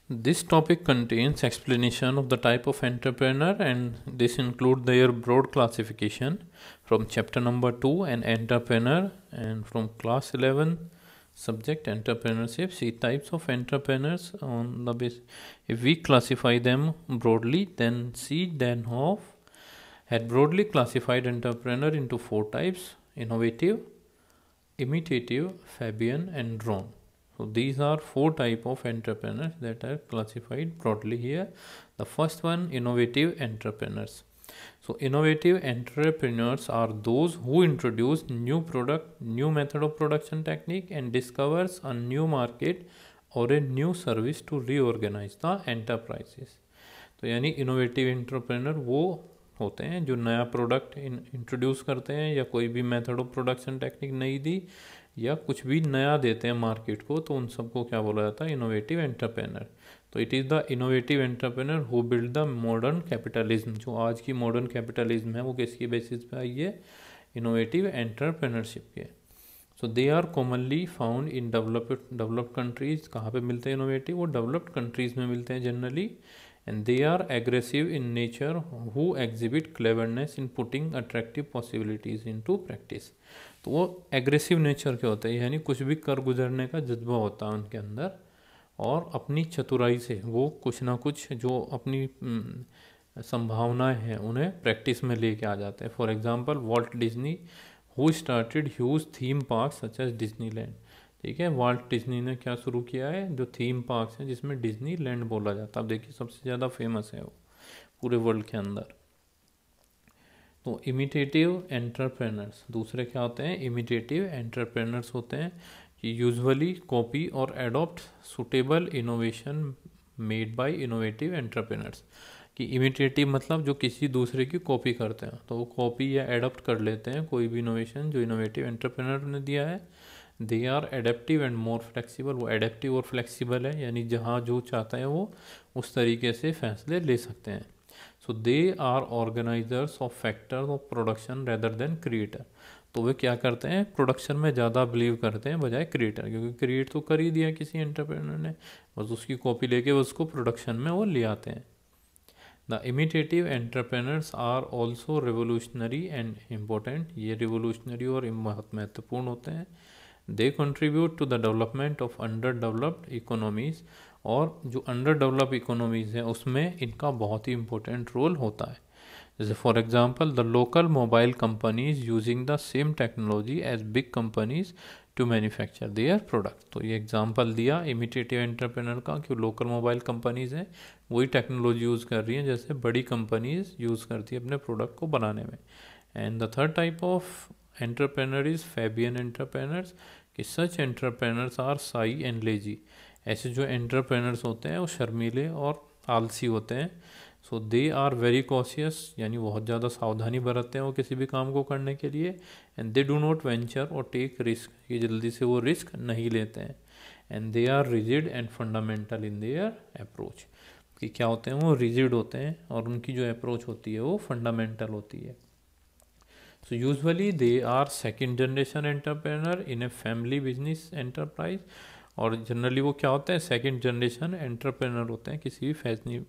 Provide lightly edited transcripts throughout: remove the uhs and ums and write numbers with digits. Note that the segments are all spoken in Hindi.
This topic contains explanation of the type of entrepreneur, and this include their broad classification from chapter number 2 and entrepreneur, and from class 11 subject entrepreneurship. See types of entrepreneurs on the base. If we classify them broadly, then C. Denhoff had broadly classified entrepreneur into 4 types: innovative, imitative, Fabian, and drone. So these are 4 type of entrepreneurs that are classified broadly here. The first one, innovative entrepreneurs. So innovative entrepreneurs are those who introduce new product, new method of production technique, and discovers a new market or a new service to reorganize the enterprises. तो यानी इनोवेटिव एंटरप्रेनर वो होते हैं जो नया प्रोडक्ट इंट्रोड्यूस करते हैं या कोई भी मेथड ऑफ प्रोडक्शन टेक्निक नई दी या कुछ भी नया देते हैं मार्केट को, तो उन सबको क्या बोला जाता है? Innovative entrepreneur. तो it is the innovative entrepreneur who build the modern capitalism. जो आज की मॉडर्न कैपिटलिज्म है वो किसकी बेसिस पे आई है? इनोवेटिव एंटरप्रेनरशिप के. So they are commonly found in developed countries. कहाँ पे मिलते हैं इनोवेटिव? वो डेवलप्ड कंट्रीज में मिलते हैं generally. And they are aggressive in nature who exhibit cleverness in putting attractive possibilities into practice. तो वो एग्रेसिव नेचर के होते हैं, यानी कुछ भी कर गुजरने का जज्बा होता है उनके अंदर, और अपनी चतुराई से वो कुछ ना कुछ जो अपनी संभावनाएं हैं उन्हें प्रैक्टिस में लेके आ जाते हैं. For example Walt Disney who started huge theme park such as Disneyland. ठीक है, वाल्ट डिज्नी ने क्या शुरू किया है? जो थीम पार्क्स हैं जिसमें डिज्नी लैंड बोला जाता है. अब देखिए सबसे ज़्यादा फेमस है वो पूरे वर्ल्ड के अंदर. तो इमिटेटिव एंटरप्रेनर्स दूसरे क्या होते हैं? इमिटेटिव एंटरप्रेनर्स होते हैं कि यूजुअली कॉपी और adopt suitable innovation made by innovative entrepreneurs. कि इमिटेटिव मतलब जो किसी दूसरे की कॉपी करते हैं, तो वो कॉपी या एडॉप्ट कर लेते हैं कोई भी इनोवेशन जो इनोवेटिव एंटरप्रेनर ने दिया है. They are adaptive and more flexible. वो एडेप्टिव और फ्लेक्सिबल है, यानी जहाँ जो चाहते हैं वो उस तरीके से फैसले ले सकते हैं. So they are organisers of factors of production rather than creator. तो वे क्या करते हैं? प्रोडक्शन में ज़्यादा बिलीव करते हैं बजाय क्रिएटर, क्योंकि क्रिएट तो कर ही दिया किसी एंटरप्रेन्योर ने, बस उसकी कॉपी लेके उसको प्रोडक्शन में वो ले आते हैं. The imitative entrepreneurs are also revolutionary and important. ये रिवोल्यूशनरी और बहुत महत्वपूर्ण होते हैं. They contribute to the development of underdeveloped economies. और जो अंडर डेवलप इकोनॉमीज़ है उसमें इनका बहुत ही इंपॉर्टेंट रोल होता है. जैसे for example the local mobile companies using the same technology as big companies to manufacture their product. तो ये एग्जांपल दिया इमिटेटिव एंटरप्रेनर का कि लोकल मोबाइल कंपनीज हैं वही टेक्नोलॉजी यूज़ कर रही हैं जैसे बड़ी कंपनीज यूज़ करती है अपने प्रोडक्ट को बनाने में. And the third type of entrepreneur is Fabian entrepreneurs. कि such entrepreneurs are shy and lazy. ऐसे जो एंटरप्रेनर्स होते हैं वो शर्मीले और आलसी होते हैं. So they are very cautious, यानी बहुत ज़्यादा सावधानी बरतते हैं वो किसी भी काम को करने के लिए. And they do not venture और टेक रिस्क. ये जल्दी से वो रिस्क नहीं लेते हैं. And they are rigid and fundamental in their approach. कि क्या होते हैं? वो रिजिड होते हैं और उनकी जो अप्रोच होती है वो फंडामेंटल होती है. So usually they are second generation entrepreneur in a family business enterprise. और जनरली वो क्या होते हैं? सेकेंड जनरेशन एंटरप्रेनर होते हैं किसी भी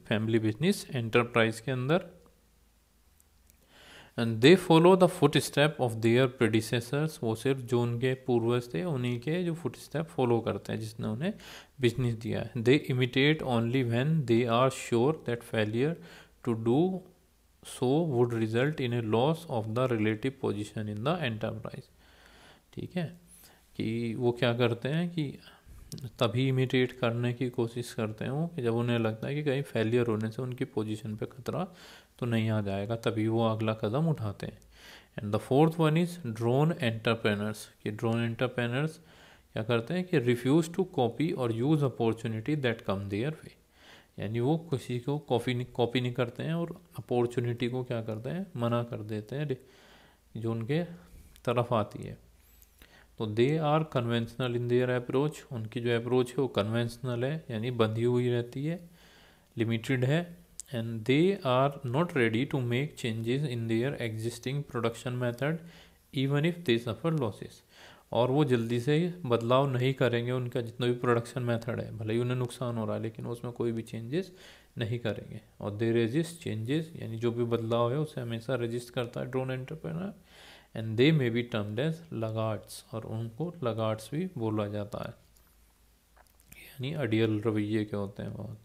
फैमिली बिजनेस एंटरप्राइज के अंदर. And they follow the foot step of their predecessors. वो सिर्फ जो उनके पूर्वज थे उन्हीं के जो फुट स्टेप फॉलो करते हैं जिसने उन्हें बिजनेस दिया है. They imitate only when they are sure that failure to do so would result in a loss of the relative position in the enterprise. ठीक है, कि वो क्या करते हैं कि तभी इमिटेट करने की कोशिश करते हैं वो कि जब उन्हें लगता है कि कहीं फेलियर होने से उनकी पोजीशन पे खतरा तो नहीं आ जाएगा, तभी वो अगला कदम उठाते हैं. And the fourth one is drone entrepreneurs. कि ड्रोन एंटरप्रेनर्स क्या करते हैं कि रिफ्यूज़ टू कॉपी और use opportunity that come their way. यानी वो किसी को कॉपी नहीं करते हैं और अपॉर्चुनिटी को क्या करते हैं? मना कर देते हैं जो उनके तरफ आती है. तो they are conventional in their approach. उनकी जो अप्रोच है वो कन्वेंशनल है, यानी बंधी हुई रहती है, लिमिटेड है. And they are not ready to make changes in their existing production method even if they suffer losses. और वो जल्दी से बदलाव नहीं करेंगे, उनका जितना भी प्रोडक्शन मेथड है भले ही उन्हें नुकसान हो रहा है लेकिन उसमें कोई भी चेंजेस नहीं करेंगे। और दे रेजिस्ट चेंजेस, यानी जो भी बदलाव है उसे हमेशा रजिस्ट करता है drone entrepreneur. And they may be termed as laggards, और उनको लगार्ड्स भी बोला जाता है, यानी अड़ियल रवैये के होते हैं बहुत।